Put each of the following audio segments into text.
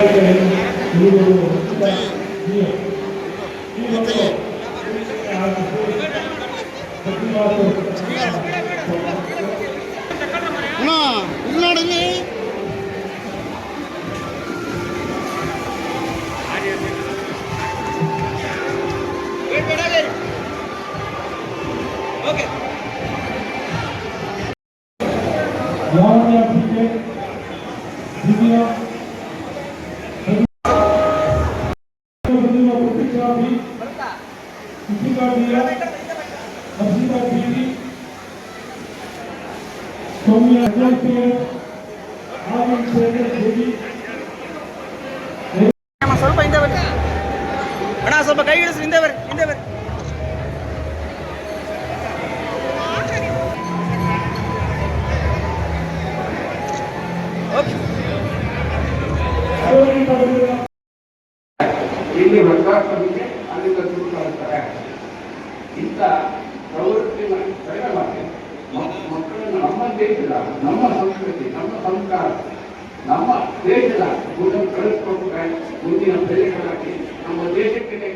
ಸ್ವಲ್ಪ ಹಿಂದೆ ಬರ್ರಿ ಅಣ್ಣ, ಸ್ವಲ್ಪ ಕೈ ಹಿಡಿಸ್ರಿ, ಹಿಂದೆ ಬರ್ರಿ, ಹಿಂದೆ ಬರ್ರಿ. ಇಲ್ಲಿ ವೃದ್ಧಾಶ್ರಮಕ್ಕೆ ಅಲ್ಲಿಂದ ಶುರು ಮಾಡ್ತಾರೆ. ಇಂಥ ಪ್ರವೃತ್ತಿ ಕಡಿಮೆ ಮಾಡಿ ಮಕ್ಕಳನ್ನು ನಮ್ಮ ದೇಶದ, ನಮ್ಮ ಸಂಸ್ಕೃತಿ, ನಮ್ಮ ಸಂಸ್ಕಾರ, ನಮ್ಮ ದೇಶದ ಮುಂದೆ ಕಳಿಸ್ಕೊಟ್ರೆ ಮುಂದಿನ ಪ್ರಜೆಗಳಾಗಿ ನಮ್ಮ ದೇಶಕ್ಕೆ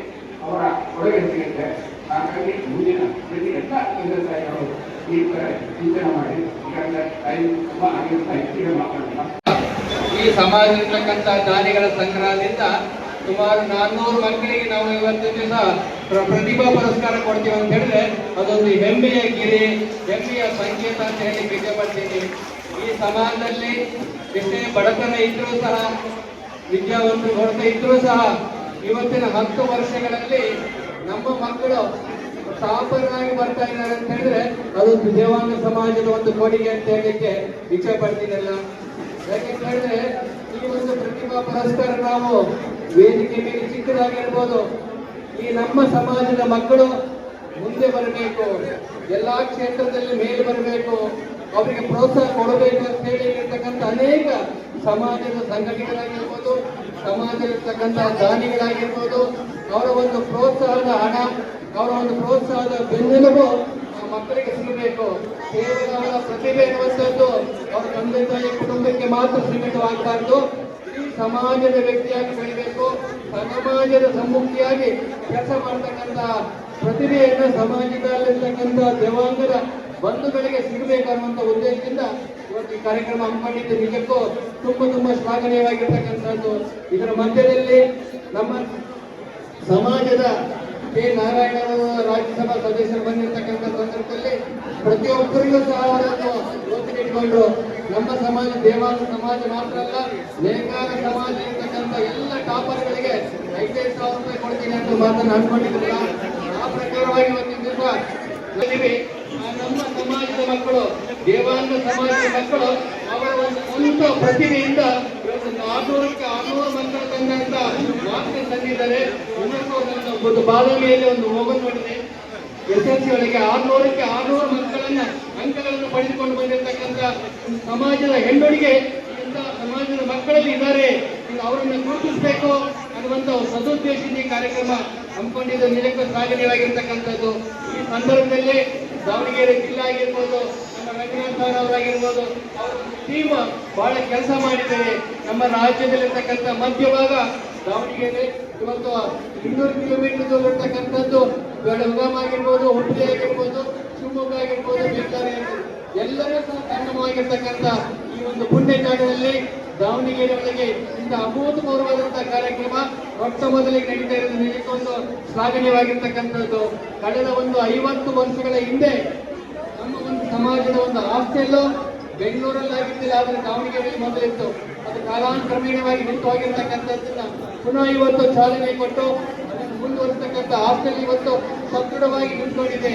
ಅವರ ಕೊಡುಗೆ ಸಿಗುತ್ತೆ. ಹಾಗಾಗಿ ಮುಂದಿನ ಪ್ರತಿ ಎಲ್ಲ ತಂದೆ ತಾಯಿಗಳು ಈ ಥರ ಚಿಂತನೆ ಮಾಡಿ ತುಂಬ ಆಗಿರ್ತಾ ಹೆಚ್ಚಿಗೆ ಮಾತಾಡೋಣ. ಈ ಸಮಾಜದಲ್ಲಿರ್ತಕ್ಕಂಥ ದಾನಿಗಳ ಸಂಗ್ರಹದಿಂದ ಸುಮಾರು 400 ಮಕ್ಕಳಿಗೆ ನಾವು ಇವತ್ತು ದಿವಸ ಪ್ರತಿಭಾ ಪುರಸ್ಕಾರ ಕೊಡ್ತೀವಿ ಅಂತ ಹೇಳಿದ್ರೆ ಅದೊಂದು ಹೆಮ್ಮೆಯ ಗಿರಿ, ಹೆಮ್ಮೆಯ ಸಂಕೇತ ಅಂತ ಹೇಳಿ ಇಷ್ಟಪಡ್ತೀನಿ. ಈ ಸಮಾಜದಲ್ಲಿ ಎಷ್ಟೇ ಬಡತನ ಇದ್ರೂ ಸಹ, ವಿದ್ಯಾವಂತರು ಹೊರತ ಇದ್ರೂ ಸಹ ಇವತ್ತಿನ 10 ವರ್ಷಗಳಲ್ಲಿ ನಮ್ಮ ಮಕ್ಕಳು ಸಾಪರಾಗಿ ಬರ್ತಾ ಇದ್ದಾರೆ ಅಂತ ಹೇಳಿದ್ರೆ ಅದೊಂದು ದೇವಾಂಗ ಸಮಾಜದ ಒಂದು ಕೊಡುಗೆ ಅಂತ ಹೇಳಲಿಕ್ಕೆ ಇಚ್ಛೆ ಪಡ್ತೀನಲ್ಲ. ಯಾಕೆಂತ ಹೇಳಿದ್ರೆ ಈ ಒಂದು ಪ್ರತಿಭಾ ಪುರಸ್ಕಾರ ನಾವು ವೇದಿಕೆ ಮೇಲೆ ಚಿಕ್ಕದಾಗಿರ್ಬೋದು, ಈ ನಮ್ಮ ಸಮಾಜದ ಮಕ್ಕಳು ಮುಂದೆ ಬರಬೇಕು, ಎಲ್ಲಾ ಕ್ಷೇತ್ರದಲ್ಲಿ ಮೇಲೆ ಬರಬೇಕು, ಅವರಿಗೆ ಪ್ರೋತ್ಸಾಹ ಕೊಡಬೇಕು ಅಂತ ಹೇಳಿ ಇರ್ತಕ್ಕಂಥ ಅನೇಕ ಸಮಾಜದ ಸಂಘಟನೆಗಳಾಗಿರ್ಬೋದು, ಸಮಾಜದಲ್ಲಿರ್ತಕ್ಕಂಥ ದಾನಿಗಳಾಗಿರ್ಬೋದು, ಅವರ ಒಂದು ಪ್ರೋತ್ಸಾಹದ ಹಣ, ಅವರ ಒಂದು ಪ್ರೋತ್ಸಾಹದ ಬೆನ್ನೆಲುಬು ಮಕ್ಕಳಿಗೆ ಸಿಗಬೇಕು. ಕೇವಲ ಅವರ ಪ್ರತಿಭೆ ಎನ್ನುವಂಥದ್ದು ಅವರ ತಂದೆ ತಾಯಿ ಕುಟುಂಬಕ್ಕೆ ಮಾತ್ರ ಸೀಮಿತವಾಗಬಾರ್ದು. ಈ ಸಮಾಜದ ವ್ಯಕ್ತಿಯಾಗಿ ಬೆಳಿಬೇಕು, ಸಮಾಜದ ಸಮ್ಮುಖಿಯಾಗಿ ಕೆಲಸ ಮಾಡ್ತಕ್ಕಂಥ ಪ್ರತಿಭೆಯನ್ನು ಸಮಾಜದಲ್ಲಿರ್ತಕ್ಕಂಥ ದೇವಾಂಗದ ಬಂಧುಗಳಿಗೆ ಸಿಗಬೇಕನ್ನುವಂಥ ಉದ್ದೇಶದಿಂದ ಇವತ್ತು ಈ ಕಾರ್ಯಕ್ರಮ ಹಮ್ಮಿಕೊಂಡಿದ್ದು ನಿಜಕ್ಕೂ ತುಂಬ ಶ್ಲಾಘನೀಯವಾಗಿರ್ತಕ್ಕಂಥದ್ದು. ಇದರ ಮಧ್ಯದಲ್ಲಿ ನಮ್ಮ ಸಮಾಜದ ಕೆ ನಾರಾಯಣರು ರಾಜ್ಯಸಭಾ ಸದಸ್ಯರು ಬಂದಿರತಕ್ಕಂಥ ಸಂದರ್ಭದಲ್ಲಿ ಪ್ರತಿಯೊಬ್ಬರಿಗೂ ಸಹ ಅವರನ್ನು ಯೋಚನೆ ಇಟ್ಕೊಂಡ್ರು. ನಮ್ಮ ಸಮಾಜ ದೇವಾಂಗ ಸಮಾಜ ಮಾತ್ರ ಅಲ್ಲ, ನೇಕಾರ ಸಮಾಜ ಇರ್ತಕ್ಕಂಥ ಎಲ್ಲ ಟಾಪರ್ಗಳಿಗೆ 5,000 ರೂಪಾಯಿ ಕೊಡ್ತೀನಿ ಅಂತ ಮಾತನ್ನು ಅನ್ಕೊಂಡಿದ್ರಲ್ಲ, ಆ ಪ್ರಕಾರವಾಗಿ ಇವತ್ತಿನ ದಿವಸ ನಮ್ಮ ಸಮಾಜದ ಮಕ್ಕಳು, ದೇವಾಂಗ ಸಮಾಜದ ಮಕ್ಕಳು ಅವರ ಒಂದು ಸ್ವಂತ ಪ್ರತಿಭೆಯಿಂದ ಇವತ್ತು 400ಕ್ಕೆ 600 ಮಕ್ಕಳ ತಂಡ ಅಂತ ಮಾತ್ರ ತಂದಿದ್ದಾರೆ. ಒಂದು ಬಾದಾಮಿಯಲ್ಲಿ ಒಂದು ಹೋಗಲ್ ನೋಡಿದೆ, SSLC ಒಳಗೆ 600ಕ್ಕೆ 600 ಅಂಕಗಳನ್ನು ಪಡೆದುಕೊಂಡು ಬಂದಿರತಕ್ಕಂಥ ಸಮಾಜದ ಹೆಣ್ಣುಡಿಗೆ ಇಂಥ ಸಮಾಜದ ಮಕ್ಕಳಲ್ಲಿ ಇದ್ದಾರೆ, ಅವರನ್ನು ಗುರುತಿಸಬೇಕು ಅನ್ನುವಂಥ ಸದುದ್ದೇಶದಿಂದ ಈ ಕಾರ್ಯಕ್ರಮ ಹಮ್ಮಿಕೊಂಡಿದ್ದು ನಿಜಕ್ಕೂ ಶ್ಲಾಘನೀಯವಾಗಿರ್ತಕ್ಕಂಥದ್ದು. ಈ ಸಂದರ್ಭದಲ್ಲಿ ದಾವಣಗೆರೆ ಜಿಲ್ಲೆ ಆಗಿರ್ಬೋದು, ನಮ್ಮ ರಂಗನಾಥ್ ಸರ್ ಅವರಾಗಿರ್ಬೋದು, ಅವರ ಟೀಮ್ ಬಹಳ ಕೆಲಸ ಮಾಡಿದ್ದಾರೆ. ನಮ್ಮ ರಾಜ್ಯದಲ್ಲಿರ್ತಕ್ಕಂಥ ಮಧ್ಯಭಾಗ ದಾವಣಗೆರೆ ಇವತ್ತು 200 ಕಿಲೋಮೀಟರ್ ದೂರ ಇರ್ತಕ್ಕಂಥದ್ದು ಬೆಳಗಾಂ ಆಗಿರ್ಬೋದು, ಹುಬ್ಬಳ್ಳಿ ಆಗಿರ್ಬೋದು, ಶಿವಮೊಗ್ಗ ಆಗಿರ್ಬೋದು, ಬೆಳಗಾವಿ ಆಗಿರ್ಬೋದು, ಎಲ್ಲರೂ ಸಹ ಸಂಗಮವಾಗಿರ್ತಕ್ಕಂಥ ಈ ಒಂದು ಪುಣ್ಯ ಜಾಗದಲ್ಲಿ ದಾವಣಗೆರೆ ಒಳಗೆ ಇಂಥ ಅಭೂತಪೂರ್ವವಾದಂತಹ ಕಾರ್ಯಕ್ರಮ ಮೊಟ್ಟ ಮೊದಲಿಗೆ ನಡೀತಾ ಇರೋದು ನಿಜಕ್ಕೊಂದು ಶ್ಲಾಘನೀಯವಾಗಿರ್ತಕ್ಕಂಥದ್ದು. ಕಳೆದ ಒಂದು 50 ವರ್ಷಗಳ ಹಿಂದೆ ನಮ್ಮ ಒಂದು ಸಮಾಜದ ಒಂದು ಹಾಸ್ಟೆಲ್ ಬೆಂಗಳೂರಲ್ಲಿ ಆಗಿದ್ದಿಲ್ಲ, ಆದರೆ ದಾವಣಗೆರೆಯಲ್ಲಿ ಮೊದಲಿತ್ತು. ಅದು ಕಾಲಾನುಕ್ರಮೇಣವಾಗಿ ನಿಂತು ಹೋಗಿರ್ತಕ್ಕಂಥದ್ದನ್ನ ಪುನಃ ಇವತ್ತು ಚಾಲನೆ ಕೊಟ್ಟು ಅದನ್ನು ಮುಂದುವರಿಸತಕ್ಕಂಥ ಹಾಸ್ಟೆಲ್ ಇವತ್ತು ಸದೃಢವಾಗಿ ನಿಂತ್ಕೊಂಡಿದೆ.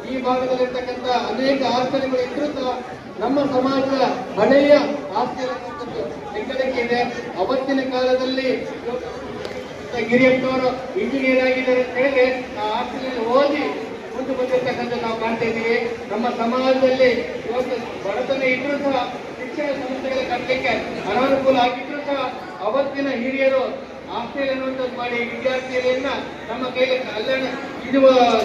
ಈ ಭಾಗದಲ್ಲಿರ್ತಕ್ಕಂಥ ಅನೇಕ ಹಾಸ್ಟೆಲ್ಗಳು ಇದ್ರೂ ಸಹ ನಮ್ಮ ಸಮಾಜದ ಹಳೆಯ ಹಾಸ್ಟೆಲ್ ಅನ್ನುವಂಥದ್ದು ಹೆಗ್ಗಳಿಕೆ ಇದೆ. ಅವತ್ತಿನ ಕಾಲದಲ್ಲಿ ಗಿರಿಯಪ್ಪನವರು ಇಂಜಿನಿಯರ್ ಆಗಿದ್ದಾರೆ ಅಂತ ಹೇಳಿ ಆ ಹಾಸ್ಟೆಲ್ ಓದಿ ಮುಂದೆ ಬಂದಿರತಕ್ಕಂಥ ನಾವು ಕಾಣ್ತಾ ಇದ್ದೀವಿ. ನಮ್ಮ ಸಮಾಜದಲ್ಲಿ ಇವತ್ತು ಬಡತನ ಇದ್ರೂ ಸಹ ಶಿಕ್ಷಣ ಸಂಸ್ಥೆಗಳ ಕಟ್ಟಲಿಕ್ಕೆ ಅನಾನುಕೂಲ ಆಗಿದ್ರೂ ಸಹ ಅವತ್ತಿನ ಹಿರಿಯರು ಹಾಸ್ಟೆಲ್ ಅನ್ನುವಂಥದ್ದು ಮಾಡಿ ವಿದ್ಯಾರ್ಥಿಗಳನ್ನ ನಮ್ಮ ಕೈಲಿ ಕಲ್ಯಾಣ ಇದು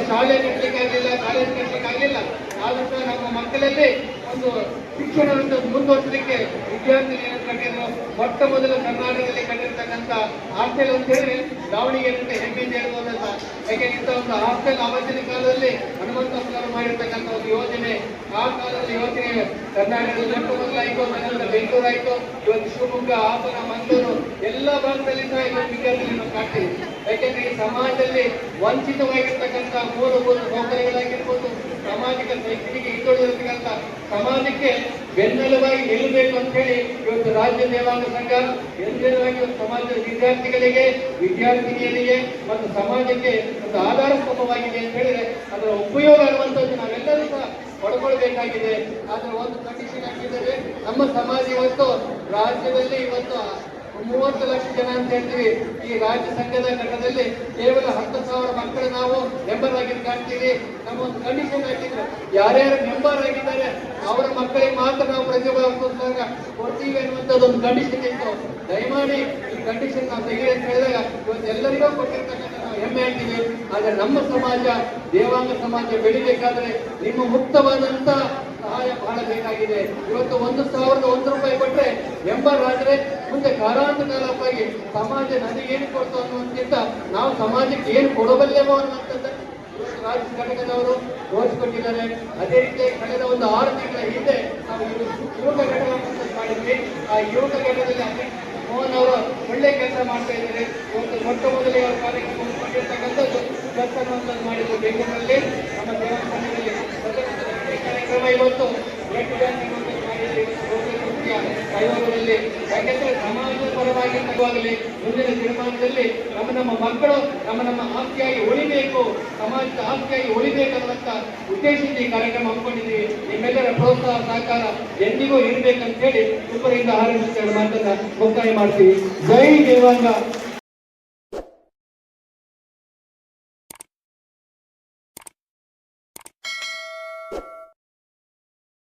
ಶಾಲೆ ಕಟ್ಟಲಿಕ್ಕೆ ಆಗಲಿಲ್ಲ, ಕಾಲೇಜ್ ಕಟ್ಟಲಿಕ್ಕೆ ಆಗಲಿಲ್ಲ, ಆದರೂ ಸಹ ನಮ್ಮ ಮಕ್ಕಳಲ್ಲಿ ಒಂದು ಶಿಕ್ಷಣವನ್ನು ಮುಂದುವರಿಸಲಿಕ್ಕೆ ವಿದ್ಯಾರ್ಥಿನಿಯನ್ನು ಕಟ್ಟಿದ್ರು. ಮೊಟ್ಟ ಮೊದಲು ಕರ್ನಾಟಕದಲ್ಲಿ ಕಟ್ಟಿರ್ತಕ್ಕಂಥ ಹಾಸ್ಟೆಲ್ ಅಂತ ಹೇಳಿ ದಾವಣಗೆರೆ ಅಂತ ಹೆಮ್ಮೆಯಿಂದ ಹೇಳ್ಬೋದಲ್ಲ. ಯಾಕೆ ಇಂಥ ಒಂದು ಹಾಸ್ಟೆಲ್ ಅವತ್ತಿನ ಕಾಲದಲ್ಲಿ ಹನುಮಂತಪ್ಪನವರು ಮಾಡಿರ್ತಕ್ಕಂಥ ಒಂದು ಯೋಜನೆ. ಆ ಕಾಲದಲ್ಲಿ ಯೋಜನೆ ಕರ್ನಾಟಕದಲ್ಲಿ ಮೊಟ್ಟ ಮೊದಲಾಯಿತು, ನಂತರ ಬೆಂಗಳೂರು ಆಯಿತು, ಇವತ್ತು ಶಿವಮೊಗ್ಗ, ಹಾಸನ, ಮಂಗಳೂರು ಎಲ್ಲ ಭಾಗದಲ್ಲಿ ಸಹ ಇವತ್ತು ವಿದ್ಯಾರ್ಥಿಗಳನ್ನು ಕಾಡ್ತೀವಿ. ಯಾಕೆಂದ್ರೆ ಈ ಸಮಾಜದಲ್ಲಿ ವಂಚಿತವಾಗಿರ್ತಕ್ಕಂಥ ಮೂಲಭೂತ ಸೌಕರ್ಯಗಳಾಗಿರ್ಬೋದು, ಸಾಮಾಜಿಕ ಶೈಕ್ಷಣಿಕ ಹಿಂದುಳಿದಿರ್ತಕ್ಕಂಥ ಸಮಾಜಕ್ಕೆ ಬೆನ್ನೆಲುಬಾಗಿ ನಿಲ್ಲಬೇಕು ಅಂತ ಹೇಳಿ ಇವತ್ತು ರಾಜ್ಯ ದೇವಾಂಗ ಸಂಘ ಎಂದಿನವಾಗಿ ಸಮಾಜದ ವಿದ್ಯಾರ್ಥಿಗಳಿಗೆ, ವಿದ್ಯಾರ್ಥಿನಿಯರಿಗೆ ಮತ್ತು ಸಮಾಜಕ್ಕೆ ಒಂದು ಆಧಾರ ಸ್ತಂಭವಾಗಿದೆ ಅಂತ ಹೇಳಿದ್ರೆ ಅದರ ಉಪಯೋಗ ಅನ್ನುವಂಥದ್ದು ನಾವೆಲ್ಲರೂ ಸಹ ಪಡ್ಕೊಳ್ಬೇಕಾಗಿದೆ. ಆದರೆ ಒಂದು ಕಂಡೀಷನ್ ಹಾಕಿದರೆ ನಮ್ಮ ಸಮಾಜ ಇವತ್ತು ರಾಜ್ಯದಲ್ಲಿ ಇವತ್ತು 30 ಲಕ್ಷ ಜನ ಅಂತ ಹೇಳ್ತೀವಿ. ಈ ರಾಜ್ಯ ಸಂಘದ ಘಟಕದಲ್ಲಿ ಕೇವಲ 10,000 ಮಕ್ಕಳು ನಾವು ಮೆಂಬರ್ ಆಗಿ ಕಾಣ್ತೀವಿ. ನಮ್ಮ ಒಂದು ಕಂಡೀಷನ್ ಹಾಕಿದ್ರೆ ಯಾರ್ಯಾರು ಮೆಂಬರ್ ಆಗಿದ್ದಾರೆ ಅವರ ಮಕ್ಕಳಿಗೆ ಮಾತ್ರ ನಾವು ಪ್ರತಿಭಾ ಪುರಸ್ಕಾರ ಕೊಡ್ತೀವಿ ಅನ್ನುವಂಥದ್ದು ಒಂದು ಕಂಡೀಷನ್ ಇತ್ತು. ದಯಮಾಡಿ ಈ ಕಂಡೀಷನ್ ನಾವು ತೆಗೆದು ಅಂತ ಹೇಳಿದಾಗ ಇವತ್ತು ಎಲ್ಲರಿಗೂ ಕೊಟ್ಟಿರ್ತಕ್ಕಂಥ ನಾವು ಹೆಮ್ಮೆ ಆಗ್ತೀವಿ. ಆದರೆ ನಮ್ಮ ಸಮಾಜ, ದೇವಾಂಗ ಸಮಾಜ ಬೆಳಿಬೇಕಾದ್ರೆ ನಿಮ್ಮ ಮುಕ್ತವಾದಂತ ಸಹಾಯ ಬಹಳ ಬೇಕಾಗಿದೆ. ಇವತ್ತು 1,001 ರೂಪಾಯಿ ಕೊಟ್ಟರೆ ಮೆಂಬರ್ ಆದ್ರೆ ಮುಂದೆ ಕಾಲಾಂತಕಾಲವಾಗಿ ಸಮಾಜ ನನಗೇನು ಕೊಡ್ತು ಅನ್ನುವಂತಿಂತ ನಾವು ಸಮಾಜಕ್ಕೆ ಏನು ಕೊಡಬಲ್ಲೇವೋ ಅನ್ನುವಂಥದ್ದು ರಾಜ್ಯ ಘಟಕದವರು ತೋರಿಸಿಕೊಟ್ಟಿದ್ದಾರೆ. ಅದೇ ರೀತಿ ಕಳೆದ ಒಂದು 6 ತಿಂಗಳ ಹಿಂದೆ ನಾವು ಯುವಕ ಘಟಕ ಮಾಡಿದ್ವಿ. ಆ ಯುವಕ ಘಟಕದಲ್ಲಿ ಮೋಹನ್ ಅವರು ಒಳ್ಳೆ ಕೆಲಸ ಮಾಡ್ತಾ ಇದ್ದಾರೆ. ಇವತ್ತು ಮೊಟ್ಟ ಮೊದಲೇ ಅವರ ಕಾರ್ಯಕ್ರಮ ಮಾಡಿರ್ತಕ್ಕಂಥದ್ದು ಕೆಲಸ ಮಾಡಿದ್ರು ಬೆಂಗಳೂರಲ್ಲಿ. ನಮ್ಮ ದೇವಸ್ಥಾನದಲ್ಲಿ ಕಾರ್ಯಕ್ರಮ ಇವತ್ತು ಆಯೋಗದಲ್ಲಿ ಯಾಕೆಂದ್ರೆ ಸಮಾಜದ ಪರವಾಗಿ ಮುಂದಿನ ದಿನಮಾನದಲ್ಲಿ ನಮ್ಮ ಮಕ್ಕಳು ನಮ್ಮ ಆಸ್ತಿಯಾಗಿ ಉಳಿಬೇಕು, ಸಮಾಜದ ಆಸ್ತಿಯಾಗಿ ಉಳಿಬೇಕನ್ನುವಂತ ಉದ್ದೇಶದಿಂದ ಈ ಕಾರ್ಯಕ್ರಮ ಹಮ್ಮಿಕೊಂಡಿದ್ದೀವಿ. ನಿಮ್ಮೆಲ್ಲರ ಪ್ರೋತ್ಸಾಹ ಸಹಕಾರ ಎಂದಿಗೂ ಇರಬೇಕಂತ ಹೇಳಿ ಉಪರಿಂದ ಹಾರೈಸುತ್ತೇವೆ ಮಾತನ್ನ ಮುಕ್ತಾಯ ಮಾಡ್ತೀವಿ. ಜೈ ದೇವಾಂಗ.